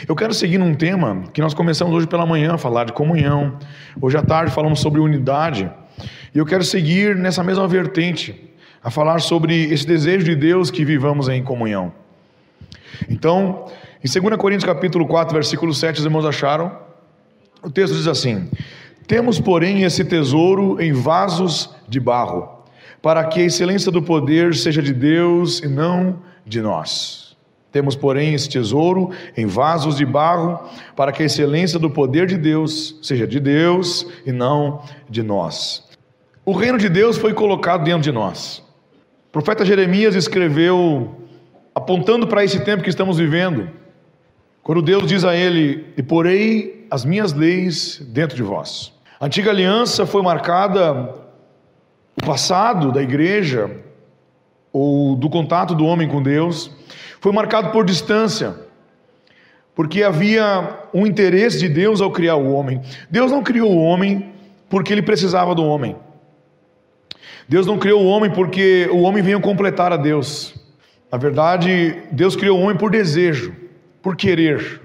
Eu quero seguir num tema que nós começamos hoje pela manhã a falar de comunhão. Hoje à tarde falamos sobre unidade. E eu quero seguir nessa mesma vertente, a falar sobre esse desejo de Deus que vivamos em comunhão. Então, em 2 Coríntios capítulo 4, versículo 7, os irmãos acharam? O texto diz assim: temos, porém, esse tesouro em vasos de barro, para que a excelência do poder seja de Deus e não de nós. Temos, porém, esse tesouro em vasos de barro, para que a excelência do poder de Deus seja de Deus e não de nós. O reino de Deus foi colocado dentro de nós. O profeta Jeremias escreveu, apontando para esse tempo que estamos vivendo, quando Deus diz a ele: e porei as minhas leis dentro de vós. A antiga aliança foi marcada, o passado da igreja, ou do contato do homem com Deus, foi marcado por distância, porque havia um interesse de Deus ao criar o homem. Deus não criou o homem porque ele precisava do homem. Deus não criou o homem porque o homem veio completar a Deus. Na verdade, Deus criou o homem por desejo, por querer.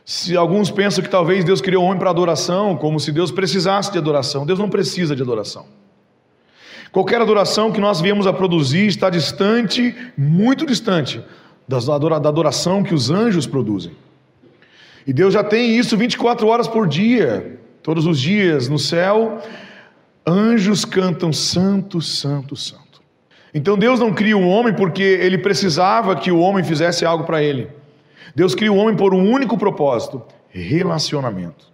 Se alguns pensam que talvez Deus criou o homem para adoração, como se Deus precisasse de adoração. Deus não precisa de adoração. Qualquer adoração que nós viemos a produzir está distante, muito distante, da adoração que os anjos produzem. E Deus já tem isso 24 horas por dia. Todos os dias no céu, anjos cantam santo, santo, santo. Então Deus não cria o homem porque ele precisava que o homem fizesse algo para ele. Deus cria o homem por um único propósito: relacionamento.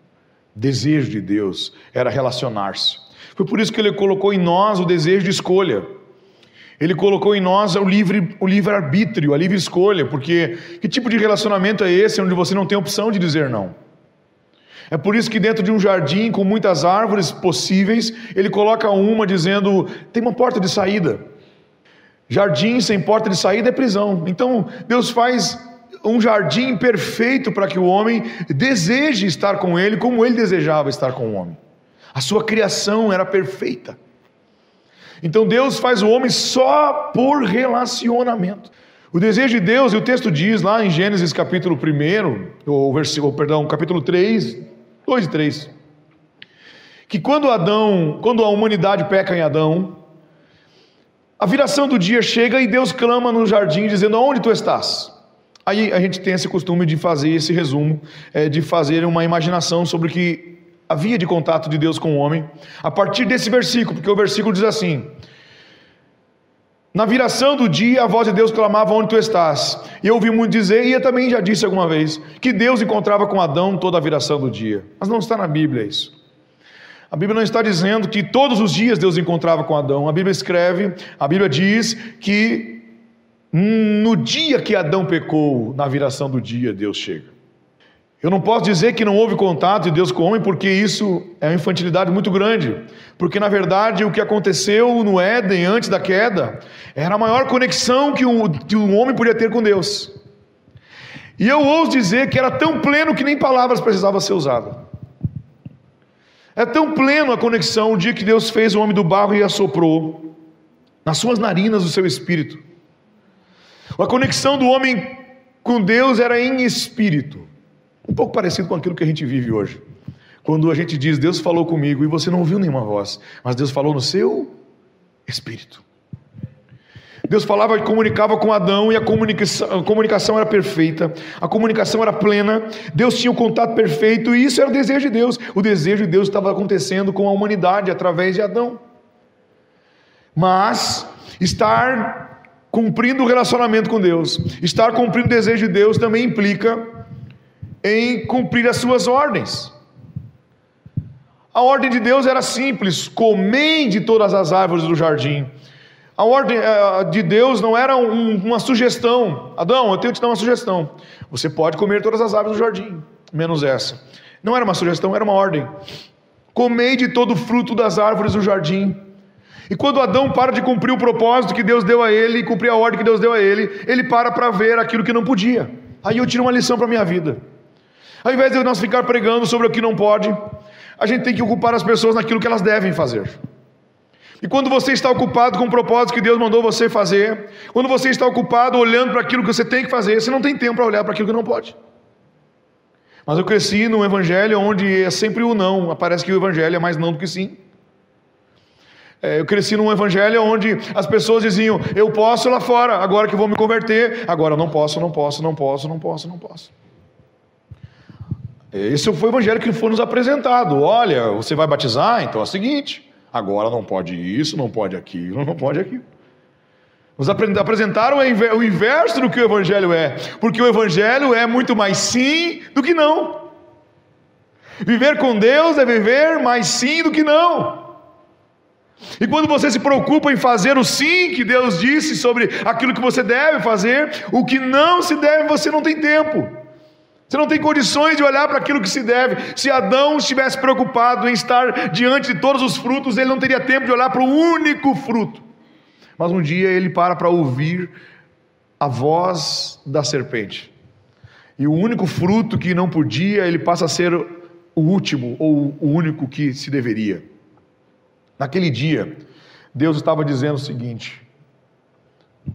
Desejo de Deus era relacionar-se. Foi por isso que ele colocou em nós o desejo de escolha. Ele colocou em nós o livre-arbítrio, a livre escolha, porque que tipo de relacionamento é esse onde você não tem opção de dizer não? É por isso que dentro de um jardim com muitas árvores possíveis, ele coloca uma dizendo: tem uma porta de saída. Jardim sem porta de saída é prisão. Então Deus faz um jardim perfeito para que o homem deseje estar com ele como ele desejava estar com o homem. A sua criação era perfeita. Então Deus faz o homem só por relacionamento. O desejo de Deus, e o texto diz lá em Gênesis capítulo 1, capítulo 3, 2 e 3, que quando a humanidade peca em Adão, a viração do dia chega e Deus clama no jardim dizendo: aonde tu estás? Aí a gente tem esse costume de fazer esse resumo, de fazer uma imaginação sobre o que havia de contato de Deus com o homem, a partir desse versículo, porque o versículo diz assim: na viração do dia a voz de Deus clamava: onde tu estás? E eu ouvi muito dizer, e eu também já disse alguma vez, que Deus encontrava com Adão toda a viração do dia. Mas não está na Bíblia isso. A Bíblia não está dizendo que todos os dias Deus encontrava com Adão. A Bíblia diz que no dia que Adão pecou, na viração do dia Deus chega. Eu não posso dizer que não houve contato de Deus com o homem, porque isso é uma infantilidade muito grande. Porque na verdade o que aconteceu no Éden antes da queda era a maior conexão que um homem podia ter com Deus. E eu ouso dizer que era tão pleno que nem palavras precisavam ser usadas. É tão pleno a conexão o dia que Deus fez o homem do barro e assoprou nas suas narinas o seu espírito. A conexão do homem com Deus era em espírito. Um pouco parecido com aquilo que a gente vive hoje. Quando a gente diz: Deus falou comigo, e você não ouviu nenhuma voz, mas Deus falou no seu espírito. Deus falava e comunicava com Adão, e a comunicação era perfeita, a comunicação era plena, Deus tinha o contato perfeito, e isso era o desejo de Deus. O desejo de Deus estava acontecendo com a humanidade através de Adão. Mas estar cumprindo o relacionamento com Deus, estar cumprindo o desejo de Deus também implica em cumprir as suas ordens. A ordem de Deus era simples: comei de todas as árvores do jardim. A ordem de Deus não era uma sugestão: Adão, eu tenho que te dar uma sugestão, você pode comer todas as árvores do jardim, menos essa. Não era uma sugestão, era uma ordem: comei de todo o fruto das árvores do jardim. E quando Adão para de cumprir o propósito que Deus deu a ele, e cumprir a ordem que Deus deu a ele para ver aquilo que não podia. Aí eu tiro uma lição para a minha vida. Ao invés de nós ficar pregando sobre o que não pode, a gente tem que ocupar as pessoas naquilo que elas devem fazer. E quando você está ocupado com o propósito que Deus mandou você fazer, quando você está ocupado olhando para aquilo que você tem que fazer, você não tem tempo para olhar para aquilo que não pode. Mas eu cresci num evangelho onde é sempre o não. Parece que o evangelho é mais não do que sim. Eu cresci num evangelho onde as pessoas diziam: eu posso lá fora, agora que vou me converter, agora não posso. Esse foi o evangelho que foi nos apresentado. Olha, você vai batizar? Então é o seguinte: agora não pode isso, não pode aquilo, não pode aquilo. Nos apresentaram o inverso do que o evangelho é, porque o evangelho é muito mais sim do que não. Viver com Deus é viver mais sim do que não. E quando você se preocupa em fazer o sim que Deus disse sobre aquilo que você deve fazer, o que não se deve, você não tem tempo. Você não tem condições de olhar para aquilo que se deve. Se Adão estivesse preocupado em estar diante de todos os frutos, ele não teria tempo de olhar para o único fruto. Mas um dia ele para ouvir a voz da serpente. E o único fruto que não podia, ele passa a ser o último, ou o único que se deveria. Naquele dia, Deus estava dizendo o seguinte: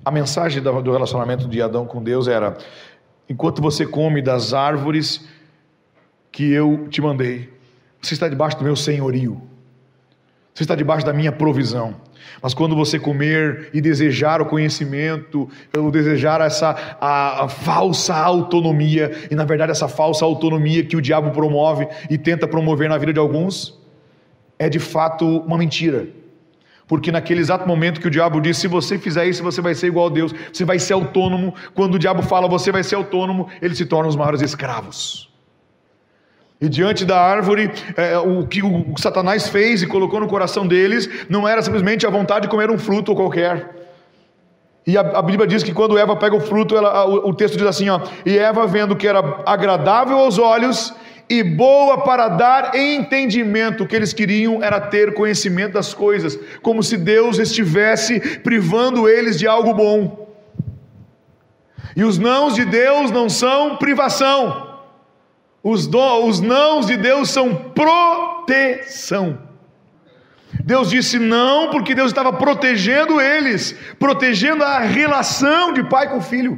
a mensagem do relacionamento de Adão com Deus era: enquanto você come das árvores que eu te mandei, você está debaixo do meu senhorio, você está debaixo da minha provisão. Mas quando você comer e desejar o conhecimento, ou desejar a falsa autonomia, e na verdade essa falsa autonomia que o diabo promove e tenta promover na vida de alguns, é de fato uma mentira. Porque naquele exato momento que o diabo diz: se você fizer isso, você vai ser igual a Deus, você vai ser autônomo. Quando o diabo fala você vai ser autônomo, ele se torna os maiores escravos. E diante da árvore, o que o Satanás fez e colocou no coração deles não era simplesmente a vontade de comer um fruto qualquer. E a Bíblia diz que quando Eva pega o fruto, o texto diz assim: e Eva, vendo que era agradável aos olhos e boa para dar entendimento, o que eles queriam era ter conhecimento das coisas, como se Deus estivesse privando eles de algo bom. E os nãos de Deus não são privação. Os nãos de Deus são proteção. Deus disse não porque Deus estava protegendo eles, protegendo a relação de pai com filho.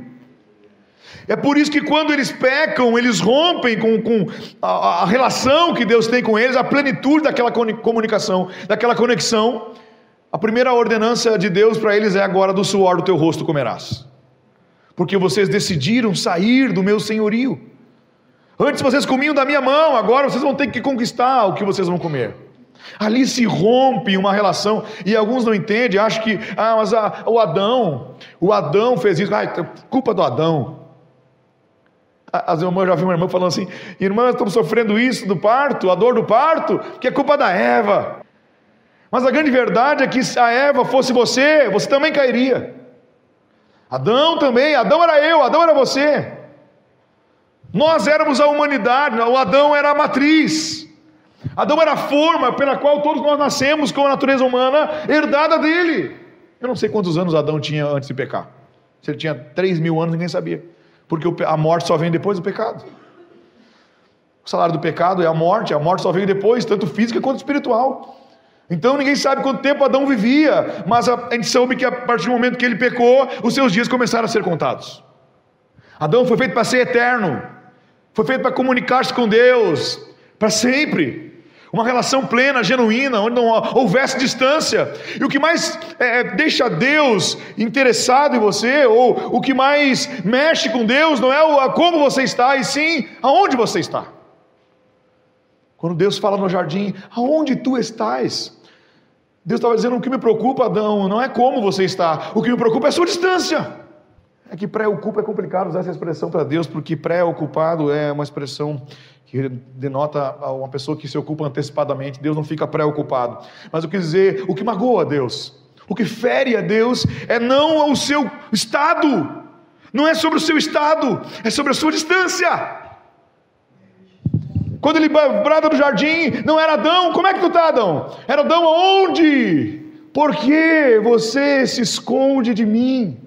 É por isso que quando eles pecam, eles rompem com a relação que Deus tem com eles, a plenitude daquela comunicação, daquela conexão. A primeira ordenança de Deus para eles é: agora do suor do teu rosto comerás, porque vocês decidiram sair do meu senhorio. Antes vocês comiam da minha mão, agora vocês vão ter que conquistar o que vocês vão comer. Ali se rompe uma relação, e alguns não entendem, acham que o Adão fez isso, culpa do Adão. Eu já vi uma irmã falando assim: irmã, estamos sofrendo isso do parto, a dor do parto, que é culpa da Eva. Mas a grande verdade é que se a Eva fosse você também cairia. Adão era eu, Adão era você. Nós éramos a humanidade, o Adão era a matriz, Adão era a forma pela qual todos nós nascemos com a natureza humana herdada dele. Eu não sei quantos anos Adão tinha antes de pecar. Se ele tinha 3.000 anos, ninguém sabia, porque a morte só vem depois do pecado. O salário do pecado é a morte só vem depois, tanto física quanto espiritual. Então ninguém sabe quanto tempo Adão vivia, mas a gente soube que a partir do momento que ele pecou, os seus dias começaram a ser contados. Adão foi feito para ser eterno, foi feito para comunicar-se com Deus para sempre, uma relação plena, genuína, onde não houvesse distância. E o que mais deixa Deus interessado em você, ou o que mais mexe com Deus, não é como você está, e sim aonde você está. Quando Deus fala no jardim: aonde tu estás? Deus estava dizendo: o que me preocupa, Adão, não é como você está, o que me preocupa é a sua distância. É que preocupa é complicado usar essa expressão para Deus, porque preocupado é uma expressão que denota uma pessoa que se ocupa antecipadamente. Deus não fica preocupado. Mas eu quis dizer, o que magoa a Deus, o que fere a Deus, é não o seu estado, não é sobre o seu estado, é sobre a sua distância. Quando ele brada no jardim, não era Adão: como é que tu está, Adão? Era Adão: aonde? Por que você se esconde de mim?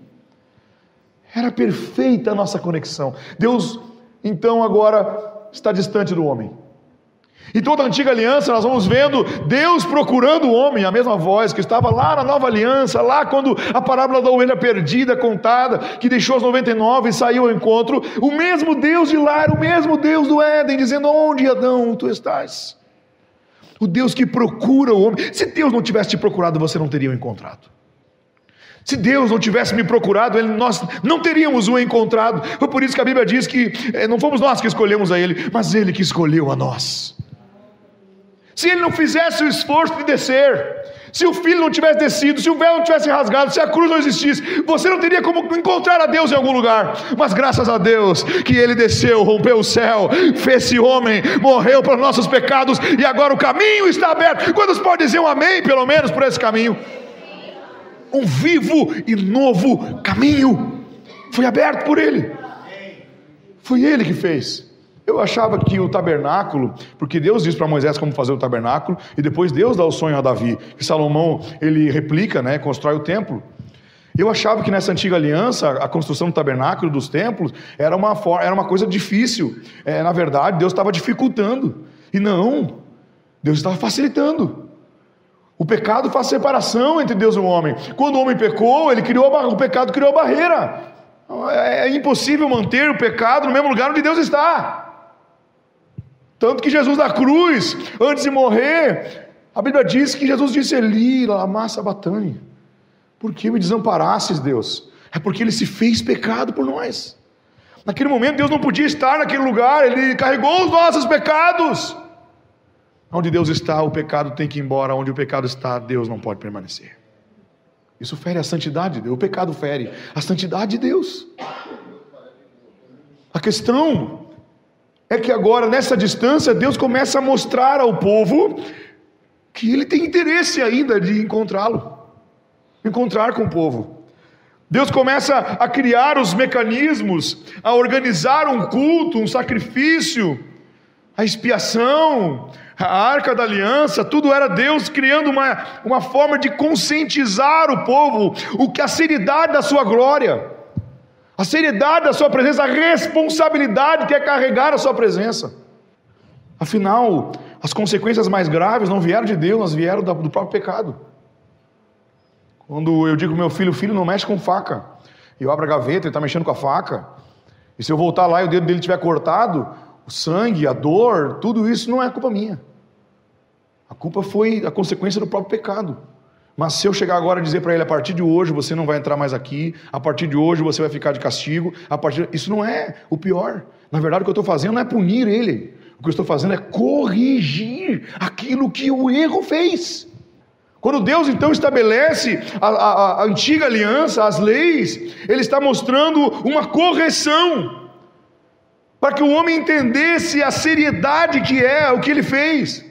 Era perfeita a nossa conexão. Deus, então, agora está distante do homem. Em toda a antiga aliança nós vamos vendo Deus procurando o homem, a mesma voz que estava lá na nova aliança, lá quando a parábola da ovelha perdida é contada, que deixou as 99 e saiu ao encontro, o mesmo Deus de lá era o mesmo Deus do Éden, dizendo: onde, Adão, tu estás? O Deus que procura o homem. Se Deus não tivesse te procurado, você não teria o encontrado. Se Deus não tivesse me procurado, nós não teríamos o encontrado. Foi por isso que a Bíblia diz que não fomos nós que escolhemos a Ele, mas Ele que escolheu a nós. Se Ele não fizesse o esforço de descer, se o Filho não tivesse descido, se o véu não tivesse rasgado, se a cruz não existisse, você não teria como encontrar a Deus em algum lugar. Mas graças a Deus que Ele desceu, rompeu o céu, fez-se homem, morreu para nossos pecados, e agora o caminho está aberto. Quantos podem dizer um amém, pelo menos, por esse caminho? Um vivo e novo caminho foi aberto por Ele. Foi Ele que fez. Eu achava que o tabernáculo, porque Deus diz para Moisés como fazer o tabernáculo, e depois Deus dá o sonho a Davi, que Salomão, ele replica, constrói o templo. Eu achava que nessa antiga aliança, a construção do tabernáculo, dos templos, era uma coisa difícil. Na verdade, Deus estava dificultando. E não, Deus estava facilitando. O pecado faz separação entre Deus e o homem. Quando o homem pecou, o pecado criou a barreira. É impossível manter o pecado no mesmo lugar onde Deus está. Tanto que Jesus na cruz, antes de morrer, a Bíblia diz que Jesus disse: Eli, lama sabachthani. Por que me desamparastes, Deus? É porque Ele se fez pecado por nós. Naquele momento Deus não podia estar naquele lugar, Ele carregou os nossos pecados. Onde Deus está, o pecado tem que ir embora. Onde o pecado está, Deus não pode permanecer. Isso fere a santidade de Deus. O pecado fere a santidade de Deus. A questão é que agora, nessa distância, Deus começa a mostrar ao povo que Ele tem interesse ainda de encontrá-lo, encontrar com o povo. Deus começa a criar os mecanismos, a organizar um culto, um sacrifício, a expiação, a arca da aliança. Tudo era Deus criando uma forma de conscientizar o povo, a seriedade da sua glória, a seriedade da sua presença, a responsabilidade que é carregar a sua presença. Afinal, as consequências mais graves não vieram de Deus, mas vieram do próprio pecado. Quando eu digo meu filho não mexe com faca, eu abro a gaveta, ele está mexendo com a faca, e se eu voltar lá e o dedo dele estiver cortado, o sangue, a dor, tudo isso não é culpa minha. A culpa foi a consequência do próprio pecado. Mas se eu chegar agora e dizer para ele: a partir de hoje você não vai entrar mais aqui, a partir de hoje você vai ficar de castigo, isso não é o pior. Na verdade, o que eu estou fazendo não é punir ele, o que eu estou fazendo é corrigir aquilo que o erro fez. Quando Deus então estabelece a antiga aliança, as leis, Ele está mostrando uma correção, para que o homem entendesse a seriedade que é o que ele fez,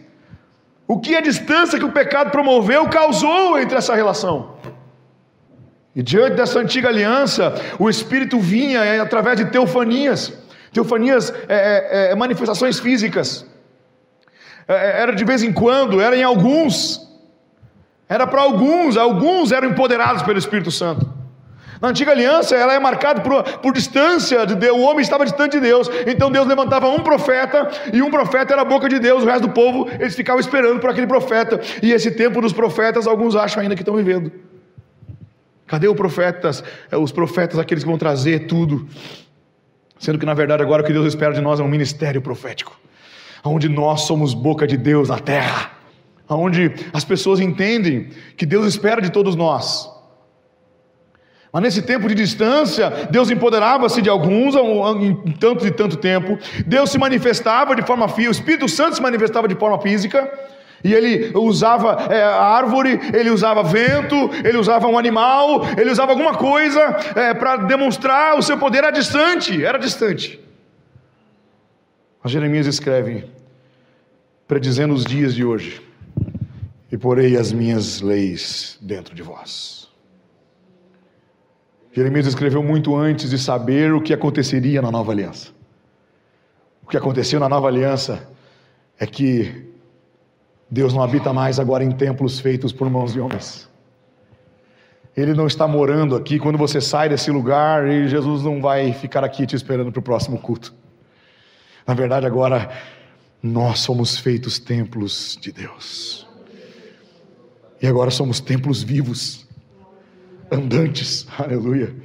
o que a distância que o pecado promoveu causou entre essa relação. E diante dessa antiga aliança, o Espírito vinha através de teofanias, manifestações físicas, era de vez em quando, era em alguns, era para alguns eram empoderados pelo Espírito Santo. Na antiga aliança, ela é marcada por distância de Deus. O homem estava distante de Deus, então Deus levantava um profeta, e um profeta era a boca de Deus. O resto do povo, eles ficavam esperando por aquele profeta. E esse tempo dos profetas, alguns acham ainda que estão vivendo. Cadê os profetas, aqueles que vão trazer tudo? Sendo que na verdade agora o que Deus espera de nós é um ministério profético, onde nós somos boca de Deus na terra, onde as pessoas entendem que Deus espera de todos nós. Mas nesse tempo de distância, Deus empoderava-se de alguns em tanto e tanto tempo. Deus se manifestava de forma física, o Espírito Santo se manifestava de forma física, e Ele usava a árvore, Ele usava vento, Ele usava um animal, Ele usava alguma coisa para demonstrar o seu poder. Era distante. Mas Jeremias escreve, predizendo os dias de hoje: e porei as minhas leis dentro de vós. Jeremias escreveu muito antes de saber o que aconteceria na nova aliança. O que aconteceu na nova aliança é que Deus não habita mais agora em templos feitos por mãos de homens. Ele não está morando aqui. Quando você sai desse lugar, e Jesus não vai ficar aqui te esperando para o próximo culto. Na verdade, agora nós somos feitos templos de Deus. E agora somos templos vivos, andantes, aleluia.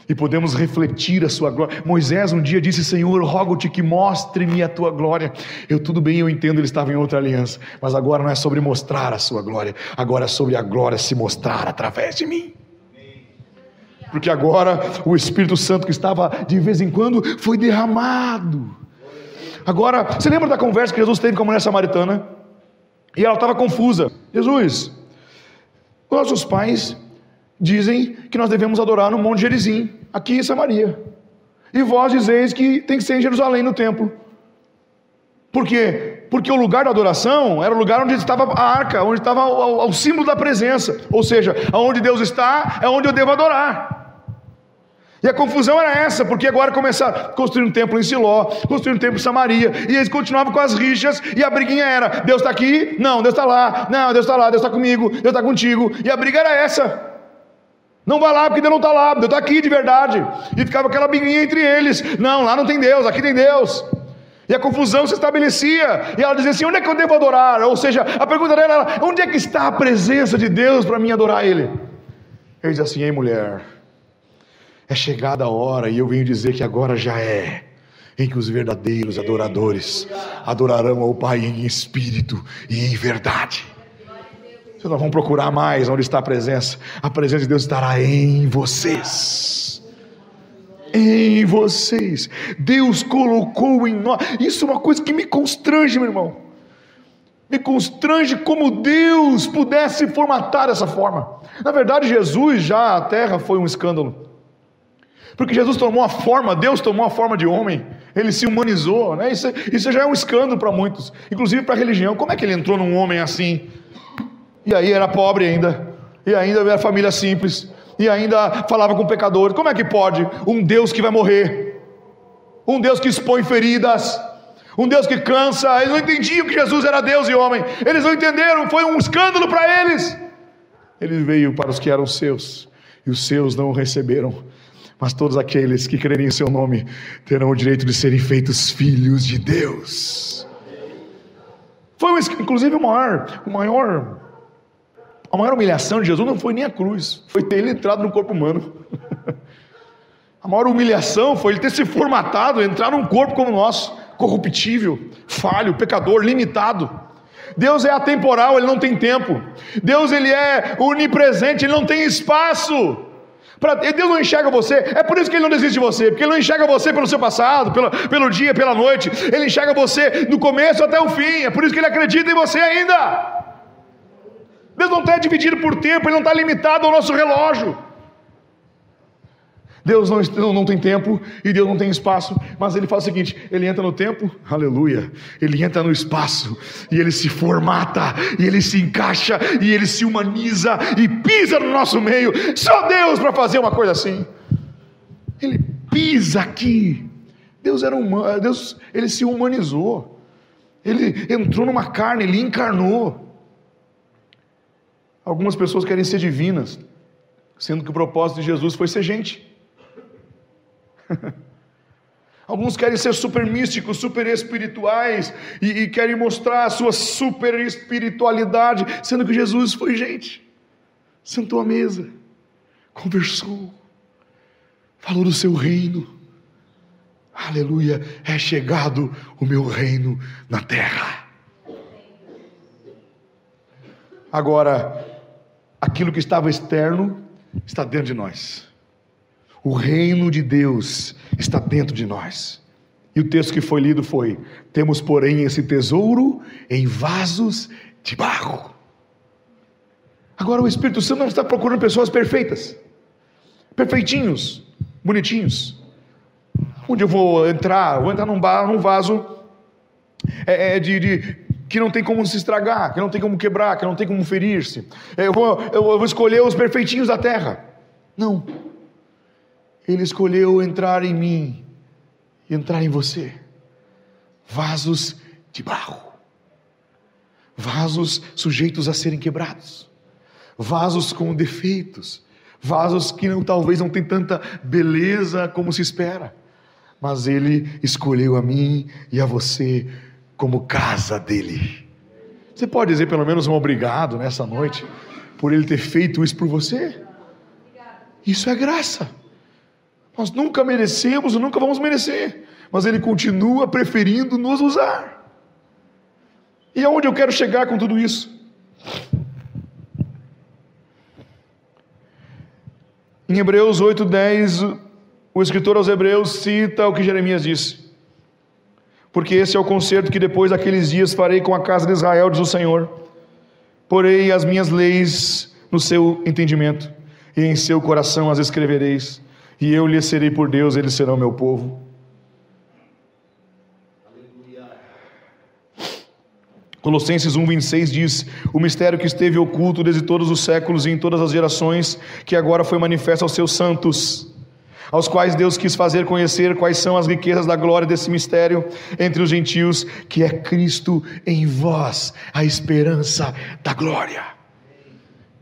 E podemos refletir a sua glória. Moisés um dia disse: Senhor, rogo-te que mostre-me a tua glória. Tudo bem, eu entendo, ele estava em outra aliança, mas agora não é sobre mostrar a sua glória, agora é sobre a glória se mostrar através de mim. Porque agora o Espírito Santo que estava de vez em quando foi derramado. Agora, você lembra da conversa que Jesus teve com a mulher samaritana? E ela estava confusa. Jesus, nossos pais dizem que nós devemos adorar no Monte Gerizim, aqui em Samaria, e vós dizeis que tem que ser em Jerusalém, no templo. Por quê? Porque o lugar da adoração era o lugar onde estava a arca, onde estava o símbolo da presença, ou seja, aonde Deus está é onde eu devo adorar. E a confusão era essa, porque agora começaram a construir um templo em Siló, construir um templo em Samaria, e eles continuavam com as rixas, e a briguinha era: Deus está aqui? Não, Deus está lá. Não, Deus está lá, Deus está comigo, Deus está contigo. E a briga era essa: não vai lá porque Deus não está lá, Deus está aqui de verdade. E ficava aquela briguinha entre eles: não, lá não tem Deus, aqui tem Deus. E a confusão se estabelecia, e ela dizia assim: onde é que eu devo adorar? Ou seja, a pergunta dela era: onde é que está a presença de Deus para mim adorar Ele? Ele diz assim: ei mulher, é chegada a hora, e eu venho dizer que agora já é, em que os verdadeiros adoradores adorarão ao Pai em espírito e em verdade. Vocês não vão procurar mais onde está a presença de Deus estará em vocês. Em vocês. Deus colocou em nós. Isso é uma coisa que me constrange, meu irmão. Me constrange como Deus pudesse formatar dessa forma. Na verdade, Jesus já, a terra foi um escândalo. Porque Jesus tomou a forma, Deus tomou a forma de homem, Ele se humanizou, né? Isso já é um escândalo para muitos, inclusive para a religião. Como é que Ele entrou num homem assim? E aí era pobre ainda, e ainda era família simples, e ainda falava com pecadores. Como é que pode um Deus que vai morrer, um Deus que expõe feridas, um Deus que cansa? Eles não entendiam que Jesus era Deus e homem, eles não entenderam, foi um escândalo para eles. Ele veio para os que eram seus, e os seus não o receberam. Mas todos aqueles que crerem em seu nome terão o direito de serem feitos filhos de Deus. Foi inclusive a maior humilhação de Jesus não foi nem a cruz, foi ter ele entrado no corpo humano. A maior humilhação foi ele ter se formatado, entrar num corpo como o nosso, corruptível, falho, pecador, limitado. Deus é atemporal, Ele não tem tempo. Deus, Ele é onipresente, Ele não tem espaço. Deus não enxerga você, é por isso que Ele não desiste de você, porque Ele não enxerga você pelo seu passado, pelo dia, pela noite. Ele enxerga você do começo até o fim, é por isso que Ele acredita em você ainda. Deus não está dividido por tempo, Ele não está limitado ao nosso relógio. Deus não tem tempo e Deus não tem espaço, mas Ele faz o seguinte: Ele entra no tempo, aleluia, Ele entra no espaço, e Ele se formata, e Ele se encaixa, e Ele se humaniza, e pisa no nosso meio. Só Deus para fazer uma coisa assim. Ele pisa aqui. Deus era humano, Deus, Ele se humanizou, Ele entrou numa carne, Ele encarnou. Algumas pessoas querem ser divinas, sendo que o propósito de Jesus foi ser gente. Alguns querem ser super místicos, super espirituais, e querem mostrar a sua super espiritualidade, sendo que Jesus foi gente, sentou à mesa, conversou, falou do seu reino. Aleluia, é chegado o meu reino na terra. Agora, aquilo que estava externo está dentro de nós. O reino de Deus está dentro de nós. E o texto que foi lido foi: temos, porém, esse tesouro em vasos de barro. Agora o Espírito Santo não está procurando pessoas perfeitas, perfeitinhos, bonitinhos. Onde eu vou entrar? Vou entrar num vaso que não tem como se estragar, que não tem como quebrar, que não tem como ferir-se. Eu vou escolher os perfeitinhos da terra. Não. Ele escolheu entrar em mim e entrar em você. Vasos de barro, vasos sujeitos a serem quebrados, vasos com defeitos, vasos que talvez não tenham tanta beleza como se espera, mas Ele escolheu a mim e a você como casa dele. Você pode dizer pelo menos um obrigado nessa noite, por ele ter feito isso por você? Isso é graça. Nós nunca merecemos, nunca vamos merecer, mas ele continua preferindo nos usar. E aonde eu quero chegar com tudo isso? Em Hebreus 8:10, o escritor aos Hebreus cita o que Jeremias disse: porque esse é o concerto que depois daqueles dias farei com a casa de Israel, diz o Senhor. Porei as minhas leis no seu entendimento, e em seu coração as escrevereis, e eu lhes serei por Deus, eles serão meu povo. Colossenses 1:26 diz: o mistério que esteve oculto desde todos os séculos e em todas as gerações, que agora foi manifesto aos seus santos, aos quais Deus quis fazer conhecer quais são as riquezas da glória desse mistério entre os gentios, que é Cristo em vós, a esperança da glória.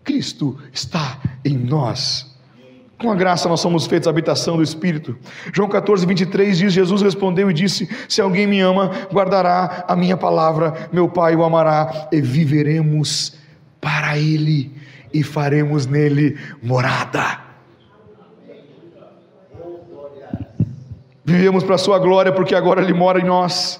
Cristo está em nós. Com a graça nós somos feitos a habitação do Espírito. João 14:23 diz: Jesus respondeu e disse: se alguém me ama, guardará a minha palavra, meu Pai o amará, e viveremos para ele, e faremos nele morada. Vivemos para a sua glória, porque agora ele mora em nós.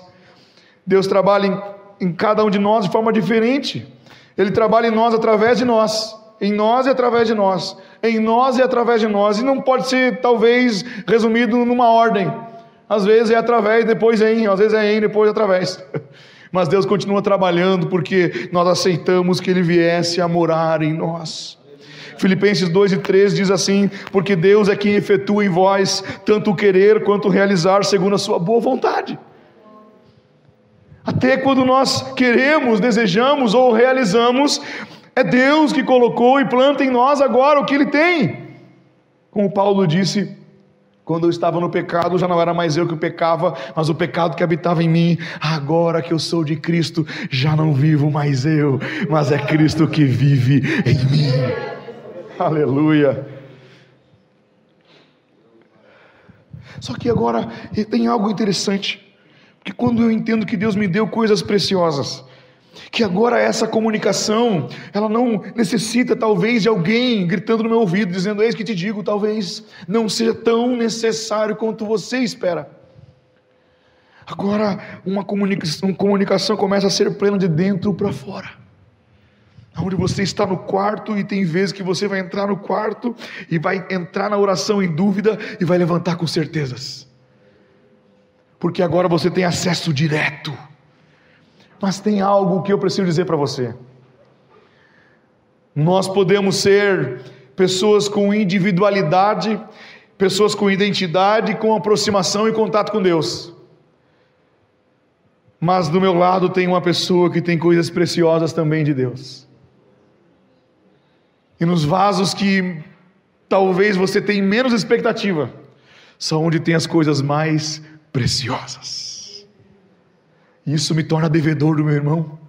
Deus trabalha em cada um de nós de forma diferente. Ele trabalha em nós através de nós, em nós e através de nós, em nós e através de nós, e não pode ser talvez resumido numa ordem. Às vezes é através, depois é em, às vezes é em, depois é através. Mas Deus continua trabalhando porque nós aceitamos que ele viesse a morar em nós. Filipenses 2:3 diz assim: porque Deus é quem efetua em vós tanto o querer quanto o realizar segundo a sua boa vontade. Até quando nós queremos, desejamos ou realizamos, é Deus que colocou e planta em nós agora o que ele tem. Como Paulo disse: quando eu estava no pecado, já não era mais eu que pecava, mas o pecado que habitava em mim. Agora que eu sou de Cristo, já não vivo mais eu, mas é Cristo que vive em mim. Aleluia. Só que agora tem algo interessante, porque quando eu entendo que Deus me deu coisas preciosas, que agora essa comunicação, ela não necessita talvez de alguém gritando no meu ouvido, dizendo: eis que te digo, talvez não seja tão necessário quanto você espera. Agora uma comunicação começa a ser plena de dentro para fora. Onde você está no quarto e tem vezes que você vai entrar no quarto e vai entrar na oração em dúvida e vai levantar com certezas, porque agora você tem acesso direto. Mas tem algo que eu preciso dizer para você: nós podemos ser pessoas com individualidade, pessoas com identidade, com aproximação e contato com Deus, mas do meu lado tem uma pessoa que tem coisas preciosas também de Deus. E nos vasos que talvez você tenha menos expectativa, são onde tem as coisas mais preciosas. Isso me torna devedor do meu irmão.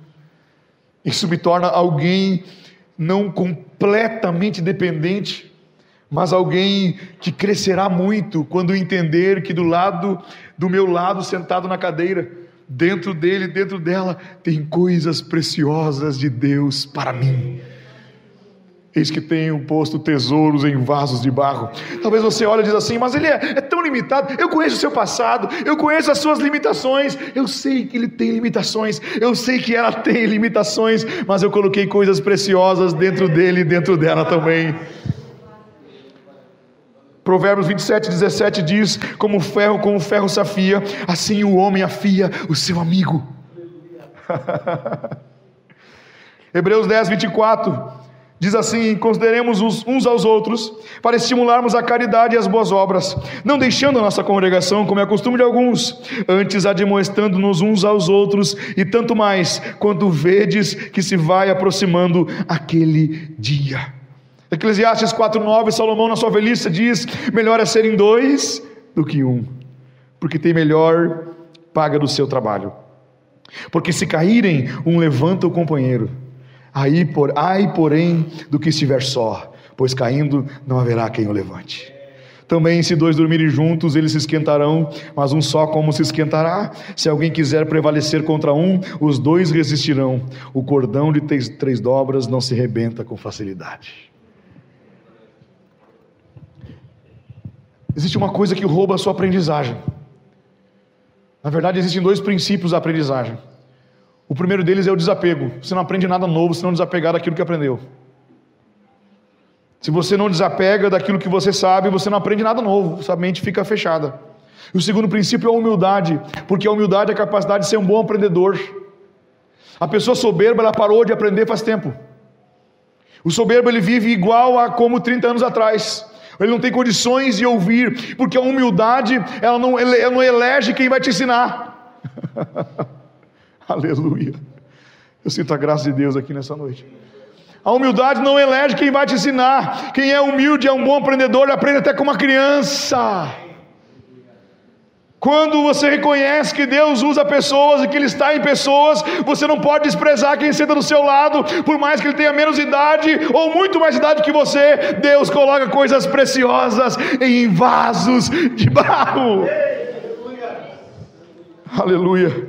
Isso me torna alguém não completamente dependente, mas alguém que crescerá muito quando entender que do meu lado, sentado na cadeira, dentro dele, dentro dela, tem coisas preciosas de Deus para mim. Eis que tenho posto tesouros em vasos de barro. Talvez você olhe e diz assim: mas ele é tão limitado. Eu conheço o seu passado, eu conheço as suas limitações. Eu sei que ele tem limitações, eu sei que ela tem limitações, mas eu coloquei coisas preciosas dentro dele e dentro dela também. Provérbios 27:17 diz: como o ferro se afia, assim o homem afia o seu amigo. Hebreus 10:24 diz assim: consideremos uns aos outros, para estimularmos a caridade e as boas obras, não deixando a nossa congregação, como é costume de alguns, antes admoestando-nos uns aos outros, e tanto mais, quando vedes que se vai aproximando aquele dia. Eclesiastes 4:9, Salomão na sua velhice diz: melhor é serem dois do que um, porque tem melhor paga do seu trabalho. Porque se caírem, um levanta o companheiro. Ai, porém, do que estiver só, pois caindo não haverá quem o levante. Também se dois dormirem juntos, eles se esquentarão, mas um só como se esquentará? Se alguém quiser prevalecer contra um, os dois resistirão. O cordão de três dobras não se rebenta com facilidade. Existe uma coisa que rouba a sua aprendizagem. Na verdade, existem dois princípios da aprendizagem. O primeiro deles é o desapego. Você não aprende nada novo se não desapegar daquilo que aprendeu. Se você não desapega daquilo que você sabe, você não aprende nada novo, sua mente fica fechada. E o segundo princípio é a humildade, porque a humildade é a capacidade de ser um bom aprendedor. A pessoa soberba, ela parou de aprender faz tempo. O soberbo, ele vive igual a como 30 anos atrás. Ele não tem condições de ouvir, porque a humildade, ela não elege quem vai te ensinar. Aleluia. Eu sinto a graça de Deus aqui nessa noite. A humildade não elege quem vai te ensinar. Quem é humilde é um bom aprendedor, aprende até com uma criança. Quando você reconhece que Deus usa pessoas e que Ele está em pessoas, você não pode desprezar quem senta do seu lado, por mais que ele tenha menos idade ou muito mais idade que você. Deus coloca coisas preciosas em vasos de barro. Aleluia.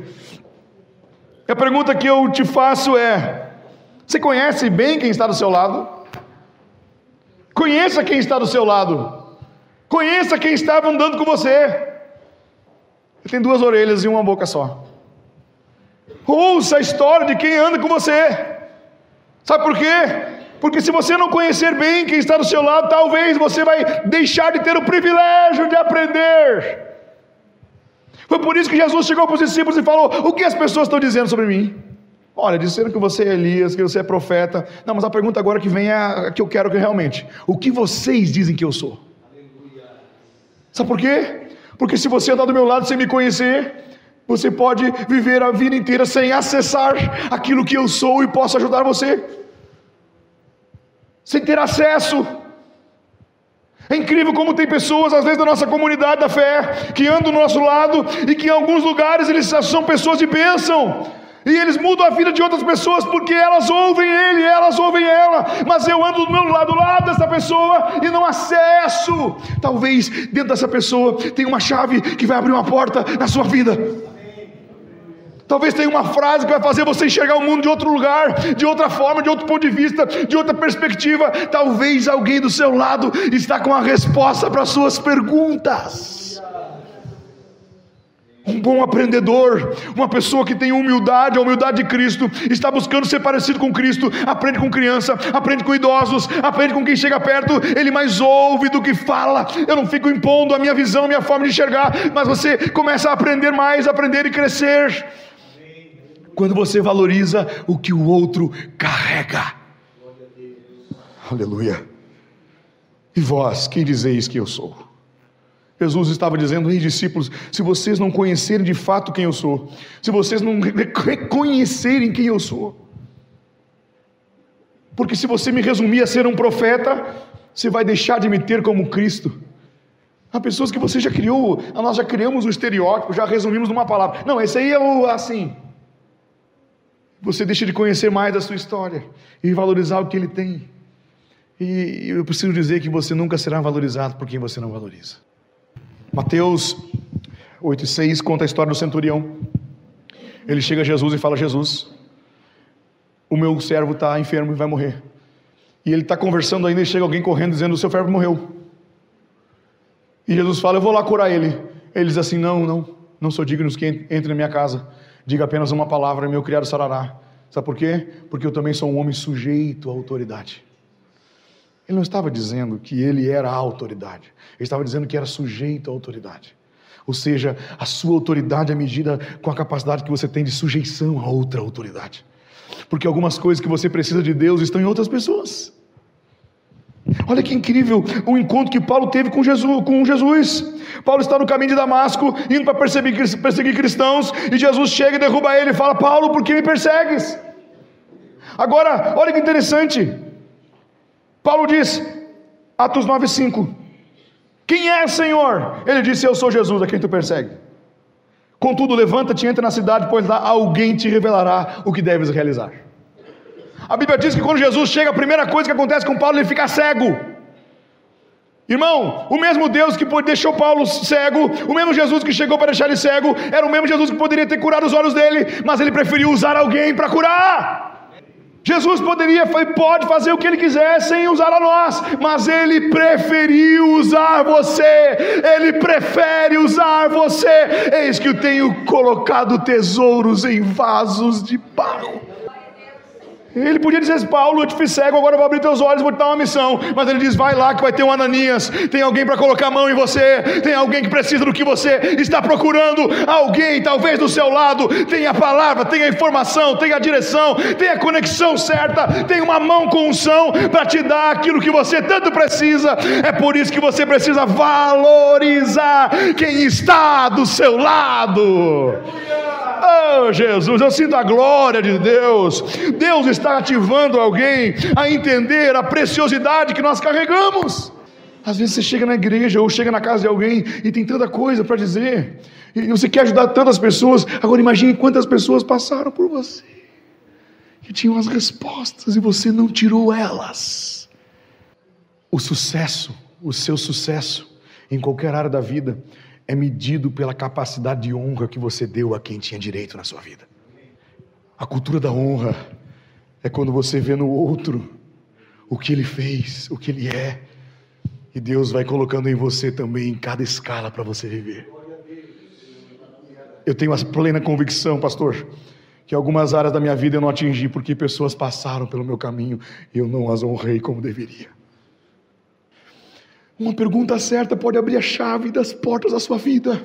A pergunta que eu te faço é: você conhece bem quem está do seu lado? Conheça quem está do seu lado. Conheça quem estava andando com você. Ele tem duas orelhas e uma boca só. Ouça a história de quem anda com você. Sabe por quê? Porque se você não conhecer bem quem está do seu lado, talvez você vai deixar de ter o privilégio de aprender. Foi por isso que Jesus chegou para os discípulos e falou: o que as pessoas estão dizendo sobre mim? Olha, disseram que você é Elias, que você é profeta. Não, mas a pergunta agora que vem é a que eu quero que realmente: o que vocês dizem que eu sou? Sabe por quê? Porque se você andar do meu lado sem me conhecer, você pode viver a vida inteira sem acessar aquilo que eu sou e posso ajudar você, sem ter acesso. É incrível como tem pessoas, às vezes da nossa comunidade da fé, que andam do nosso lado e que em alguns lugares eles são pessoas de bênção. E eles mudam a vida de outras pessoas porque elas ouvem ele, elas ouvem ela. Mas eu ando do lado dessa pessoa e não acesso. Talvez dentro dessa pessoa tenha uma chave que vai abrir uma porta na sua vida. Talvez tenha uma frase que vai fazer você enxergar o mundo de outro lugar, de outra forma, de outro ponto de vista, de outra perspectiva. Talvez alguém do seu lado está com a resposta para as suas perguntas. Um bom aprendedor, uma pessoa que tem humildade, a humildade de Cristo, está buscando ser parecido com Cristo. Aprende com criança, aprende com idosos, aprende com quem chega perto. Ele mais ouve do que fala. Eu não fico impondo a minha visão, a minha forma de enxergar, mas você começa a aprender mais, a aprender e crescer quando você valoriza o que o outro carrega. Aleluia. E vós, quem dizeis que eu sou? Jesus estava dizendo: ei, discípulos, se vocês não conhecerem de fato quem eu sou, se vocês não reconhecerem quem eu sou, porque se você me resumir a ser um profeta, você vai deixar de me ter como Cristo. Há pessoas que você já criou, nós já criamos o estereótipo, já resumimos numa palavra. Não, esse aí é o assim. Você deixa de conhecer mais da sua história e valorizar o que ele tem. E eu preciso dizer que você nunca será valorizado por quem você não valoriza. Mateus 8,6 conta a história do centurião. Ele chega a Jesus e fala: Jesus, o meu servo está enfermo e vai morrer. E ele está conversando ainda e chega alguém correndo dizendo: o seu servo morreu. E Jesus fala: eu vou lá curar ele. Ele diz assim: não sou digno que entre na minha casa. Diga apenas uma palavra e meu criado sarará. Sabe por quê? Porque eu também sou um homem sujeito à autoridade. Ele não estava dizendo que ele era a autoridade. Ele estava dizendo que era sujeito à autoridade. Ou seja, a sua autoridade é medida com a capacidade que você tem de sujeição a outra autoridade. Porque algumas coisas que você precisa de Deus estão em outras pessoas. Olha que incrível o encontro que Paulo teve com Jesus. Paulo está no caminho de Damasco, indo para perseguir cristãos, e Jesus chega e derruba ele e fala: Paulo, por que me persegues? Agora, olha que interessante. Paulo diz, Atos 9,5: quem é, Senhor? Ele disse: eu sou Jesus, a quem tu persegue. Contudo, levanta-te e entra na cidade, pois lá alguém te revelará o que deves realizar. A Bíblia diz que quando Jesus chega, a primeira coisa que acontece com Paulo, ele fica cego. Irmão, o mesmo Deus que deixou Paulo cego, o mesmo Jesus que chegou para deixar ele cego, era o mesmo Jesus que poderia ter curado os olhos dele, mas ele preferiu usar alguém para curar. Jesus pode fazer o que ele quiser sem usar a nós, mas ele preferiu usar você, ele prefere usar você. Eis que eu tenho colocado tesouros em vasos de barro. Ele podia dizer: Paulo, eu te fiz cego, agora eu vou abrir teus olhos, vou te dar uma missão. Mas ele diz: vai lá que vai ter um Ananias, tem alguém para colocar a mão em você, tem alguém que precisa do que você está procurando, alguém talvez do seu lado, tem a palavra, tem a informação, tem a direção, tem a conexão certa, tem uma mão com unção para te dar aquilo que você tanto precisa. É por isso que você precisa valorizar quem está do seu lado. Oh Jesus, eu sinto a glória de Deus. Deus está ativando alguém a entender a preciosidade que nós carregamos. Às vezes você chega na igreja ou chega na casa de alguém e tem tanta coisa para dizer, e você quer ajudar tantas pessoas. Agora imagine quantas pessoas passaram por você que tinham as respostas e você não tirou elas. O sucesso, o seu sucesso em qualquer área da vida é medido pela capacidade de honra que você deu a quem tinha direito na sua vida. A cultura da honra é quando você vê no outro o que ele fez, o que ele é, e Deus vai colocando em você também em cada escala para você viver. Eu tenho a plena convicção, pastor, que algumas áreas da minha vida eu não atingi porque pessoas passaram pelo meu caminho e eu não as honrei como deveria. Uma pergunta certa pode abrir a chave das portas da sua vida.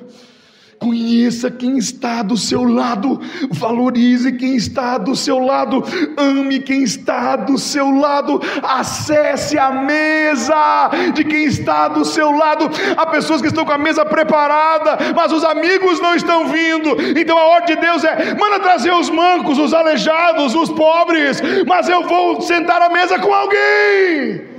Conheça quem está do seu lado, valorize quem está do seu lado, ame quem está do seu lado, acesse a mesa de quem está do seu lado. Há pessoas que estão com a mesa preparada, mas os amigos não estão vindo. Então a ordem de Deus é: manda trazer os mancos, os aleijados, os pobres, mas eu vou sentar à mesa com alguém.